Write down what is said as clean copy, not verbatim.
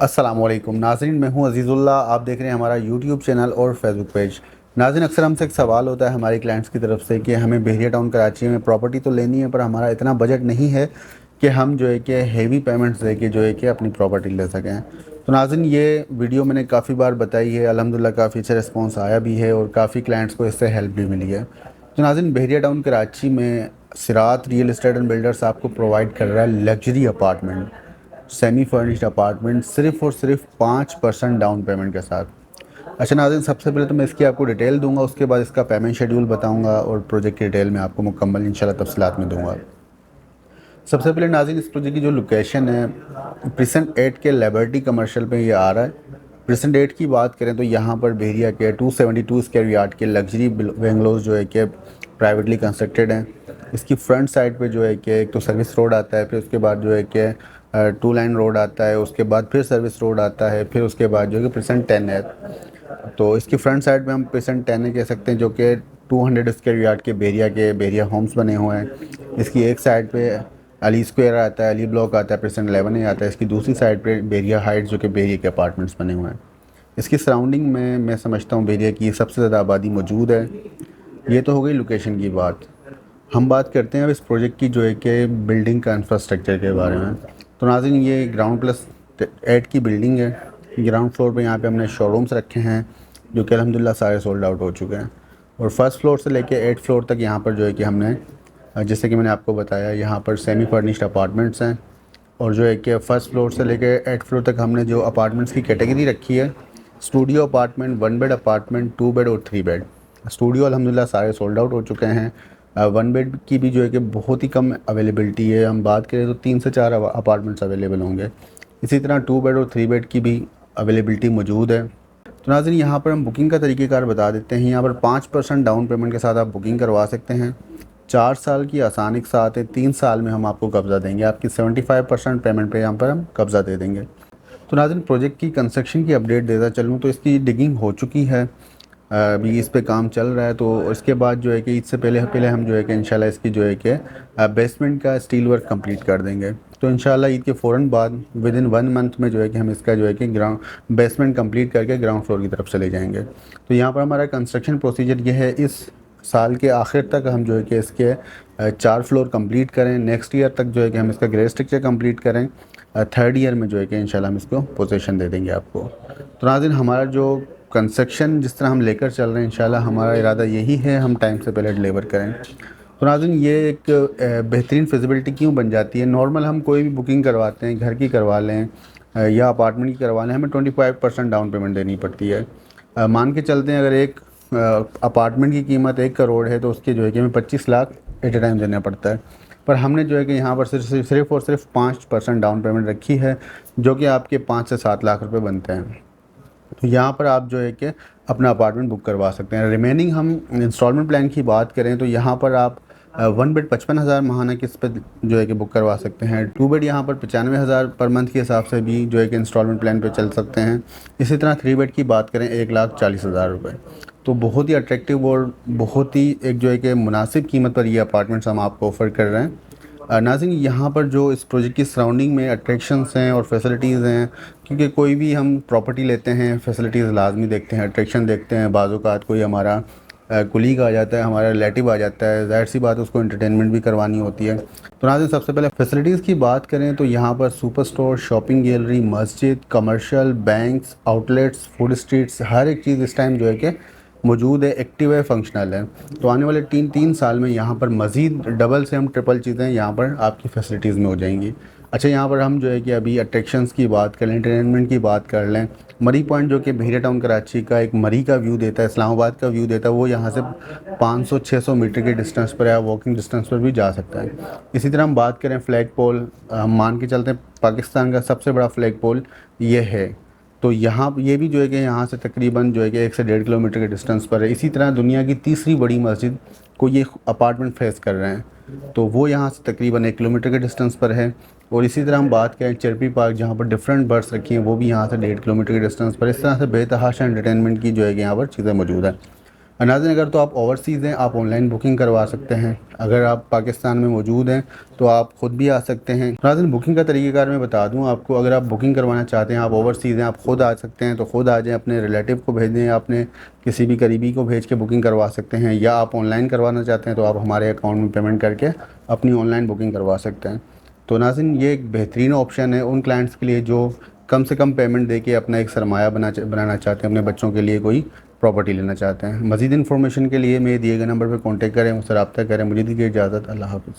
अस्सलामुअलैकुम नाज़रीन, मैं हूं अज़ीज़ुल्लाह। आप देख रहे हैं हमारा यूट्यूब चैनल और फेसबुक पेज। नाज़रीन, अक्सर हमसे एक सवाल होता है हमारे क्लाइंट्स की तरफ से कि हमें बहरिया टाउन कराची में प्रॉपर्टी तो लेनी है, पर हमारा इतना बजट नहीं है कि हम जो है कि हेवी पेमेंट्स दे के जो है कि अपनी प्रॉपर्टी ले सकें। तो नाज़रीन, ये वीडियो मैंने काफ़ी बार बताई है, अल्हम्दुलिल्लाह काफ़ी अच्छा रिस्पॉन्स आया भी है और काफ़ी क्लाइंट्स को इससे हेल्प भी मिली है। तो नाज़रीन, बहरिया टाउन कराची में सिरात रियल एस्टेट एंड बिल्डर्स आपको प्रोवाइड कर रहा है luxury apartment, semi furnished apartment, सिर्फ़ और सिर्फ 5% डाउन पेमेंट के साथ। अच्छा नाज़रीन, सबसे पहले तो मैं इसकी आपको डिटेल दूंगा, उसके बाद इसका पेमेंट शेड्यूल बताऊंगा और प्रोजेक्ट की डिटेल मैं आपको मुकम्मल इंशाल्लाह तफसीलात में दूंगा। सबसे पहले नाज़रीन, इस प्रोजेक्ट की जो लोकेशन है, प्रिसेंट 8 के लिबर्टी कमर्शियल पे ये आ रहा है। प्रिसेंट 8 की बात करें तो यहाँ पर बहरिया के 272 स्क्वायर यार्ड के लग्जरी बेंगलोज जो है कि प्राइवेटली कंस्ट्रक्टेड हैं। इसकी फ्रंट साइड पे जो है कि एक तो सर्विस रोड आता है, फिर उसके बाद जो है कि 2 लाइन रोड आता है, उसके बाद फिर सर्विस रोड आता है, फिर उसके बाद जो है कि प्रिसेंट 10 है। तो इसकी फ्रंट साइड में हम प्रिसेंट 10 कह सकते हैं, जो कि 200 स्क्वायर यार्ड के बेरिया होम्स बने हुए हैं। इसकी एक साइड पे अली स्क्वायर आता है, अली ब्लॉक आता है, प्रेजेंट 11 आता है। इसकी दूसरी साइड पे बेरिया हाइट्स जो कि बेरिया के अपार्टमेंट्स बने हुए हैं। इसकी सराउंडिंग में मैं समझता हूँ बेरिया की सबसे ज़्यादा आबादी मौजूद है। ये तो हो गई लोकेशन की बात। हम बात करते हैं अब इस प्रोजेक्ट की जो है कि बिल्डिंग का इंफ्रास्ट्रक्चर के बारे में। तो नाज़रीन, ये ग्राउंड +8 की बिल्डिंग है। ग्राउंड फ्लोर पे यहाँ पे हमने शोरूम्स रखे हैं जो कि अल्हम्दुलिल्लाह सारे सोल्ड आउट हो चुके हैं, और फर्स्ट फ्लोर से लेके 8 फ्लोर तक यहाँ पर जो है कि हमने जैसे कि मैंने आपको बताया, यहाँ पर सेमी फर्निश्ड अपार्टमेंट्स हैं। और जो है कि फर्स्ट फ्लोर से लेके 8 फ्लोर तक हमने जो अपार्टमेंट्स की कैटेगरी रखी है, studio apartment, 1 bed apartment, 2 bed और 3 बेड। स्टूडियो अल्हम्दुलिल्लाह सारे सोल्ड आउट हो चुके हैं। 1 बेड की भी जो है कि बहुत ही कम अवेलेबिलिटी है। हम बात करें तो 3 से 4 अपार्टमेंट्स अवेलेबल होंगे। इसी तरह 2 बेड और 3 बेड की भी अवेलेबिलिटी मौजूद है। तो नाज़रीन, यहाँ पर हम बुकिंग का तरीक़ेकार बता देते हैं। यहाँ पर 5% डाउन पेमेंट के साथ आप बुकिंग करवा सकते हैं। 4 साल की आसानी के साथ है, 3 साल में हम आपको कब्ज़ा देंगे। आपकी 75% पेमेंट पे यहाँ पर हम कब्ज़ा दे देंगे। तो नाज़रीन, प्रोजेक्ट की कंस्ट्रक्शन की अपडेट देता चलूँ तो इसकी डिगिंग हो चुकी है, अभी इस पे काम चल रहा है। तो इसके बाद जो है कि इससे पहले पहले हम जो है कि इंशाल्लाह इसकी जो है कि बेसमेंट का स्टील वर्क कंप्लीट कर देंगे। तो इंशाल्लाह ईद के फ़ौरन बाद विदिन 1 मंथ में जो है कि हम इसका जो है कि ग्राउंड बेसमेंट कंप्लीट करके ग्राउंड फ्लोर की तरफ चले जाएंगे। तो यहाँ पर हमारा कंस्ट्रक्शन प्रोसीजर ये है, इस साल के आखिर तक हम जो है कि इसके 4 फ्लोर कंप्लीट करें। नेक्स्ट ईयर तक जो है कि हम इसका ग्रे स्ट्रक्चर कंप्लीट करें। 3rd ईयर में जो है कि इंशाल्लाह हम इसको पोजीशन दे देंगे आपको। तो नाज़रीन, हमारा जो कंस्ट्रक्शन जिस तरह हम लेकर चल रहे हैं, इंशाल्लाह हमारा इरादा यही है हम टाइम से पहले डिलीवर करें। तो नाज़रीन, ये एक बेहतरीन फिजिबिलिटी क्यों बन जाती है। नॉर्मल हम कोई भी बुकिंग करवाते हैं, घर की करवा लें या अपार्टमेंट की करवा लें, हमें 25% डाउन पेमेंट देनी पड़ती है। मान के चलते हैं, अगर एक अपार्टमेंट की कीमत 1 करोड़ है तो उसके जो है कि हमें 25 लाख एट ए टाइम देना पड़ता है। पर हमने जो है कि यहाँ पर सिर्फ और सिर्फ 5% डाउन पेमेंट रखी है, जो कि आपके 5 से 7 लाख रुपए बनते हैं। तो यहाँ पर आप जो है कि अपना अपार्टमेंट बुक करवा सकते हैं। रिमेनिंग हम इंस्टॉलमेंट प्लान की बात करें तो यहाँ पर आप 1 बेड 55,000 माहाना किस्त पे जो है कि बुक करवा सकते हैं। 2 बेड यहाँ पर 95,000 पर मंथ के हिसाब से भी जो है कि इंस्टॉलमेंट प्लान पे चल सकते हैं। इसी तरह 3 बेड की बात करें 1,40,000 रुपये। तो बहुत ही अट्रैक्टिव और बहुत ही एक जो है कि मुनासिब कीमत पर ये अपार्टमेंट्स हम आपको ऑफ़र कर रहे हैं। नाज़रीन, यहाँ पर जो इस प्रोजेक्ट की सराउंडिंग में अट्रैक्शंस हैं और फैसिलिटीज़ हैं, क्योंकि कोई भी हम प्रॉपर्टी लेते हैं फैसिलिटीज़ लाजमी देखते हैं, अट्रैक्शन देखते हैं। बाज़ औक़ात कोई हमारा कुलीग आ जाता है, हमारा रिलेटिव आ जाता है, ज़ाहिर सी बात है उसको एंटरटेनमेंट भी करवानी होती है। तो नाज़रीन, सबसे पहले फैसिलिटीज़ की बात करें तो यहाँ पर सुपर स्टोर, शॉपिंग गैलरी, मस्जिद, commercial, banks, outlets, food streets, हर एक चीज़ इस टाइम जो है कि मौजूद है, एक्टिव है, फंक्शनल है। तो आने वाले 3 साल में यहाँ पर मज़ीद डबल से हम ट्रिपल चीज़ें यहाँ पर आपकी फैसिलिटीज़ में हो जाएंगी। अच्छा, यहाँ पर हम जो है कि अभी अट्रैक्शंस की बात कर लें, एंटरटेनमेंट की बात कर लें। मरी पॉइंट जो कि बहरिया टाउन कराची का एक मरी का व्यू देता है, इस्लामाबाद का व्यू देता है, वो यहाँ से 500-600 मीटर के डिस्टेंस पर या वॉकिंग डिस्टेंस पर भी जा सकता है। इसी तरह हम बात करें फ्लैग पोल, हम मान के चलते हैं पाकिस्तान का सबसे बड़ा फ्लैग पोल ये है। तो यहाँ ये भी जो है कि यहाँ से तकरीबन जो है कि 1 से 1.5 किलोमीटर के डिस्टेंस पर है। इसी तरह दुनिया की तीसरी बड़ी मस्जिद को ये अपार्टमेंट फेस कर रहे हैं, तो वो यहाँ से तकरीबन 1 किलोमीटर के डिस्टेंस पर है। और इसी तरह हम बात करें चेरपी पार्क, जहाँ पर डिफरेंट बर्ड्स रखी हैं, वो भी यहाँ से 1.5 किलोमीटर के डिस्टेंस पर। इस तरह से बेतहाशा एंटरटेनमेंट की जो है कि यहाँ पर चीज़ें मौजूद है। नाज़रीन अगर तो आप ओवरसीज़ हैं, आप ऑनलाइन बुकिंग करवा सकते हैं। अगर आप पाकिस्तान में मौजूद हैं तो आप ख़ुद भी आ सकते हैं। नाज़रीन बुकिंग का तरीक़ेकार मैं बता दूं आपको। अगर आप बुकिंग करवाना चाहते हैं, आप ओवरसीज़ हैं, आप ख़ुद आ सकते हैं तो ख़ुद आ जाएँ, अपने रिलेटिव को भेज दें या अपने किसी भी करीबी को भेज के बुकिंग करवा सकते हैं। या आप ऑनलाइन करवाना चाहते हैं तो आप हमारे अकाउंट में पेमेंट करके अपनी ऑनलाइन बुकिंग करवा सकते हैं। तो नाज़रीन ये एक बेहतरीन ऑप्शन है उन क्लाइंट्स के लिए जो कम से कम पेमेंट दे के अपना एक सरमाया बनाना चाहते हैं, अपने बच्चों के लिए कोई प्रॉपर्टी लेना चाहते हैं। मज़ीद इन्फॉर्मेशन के लिए मेरे दिए गए नंबर पर कॉन्टैक्ट करें, मुझसे रब्ता करें। मुझे दीजिए इजाज़त। अल्लाह हाफ़िज़।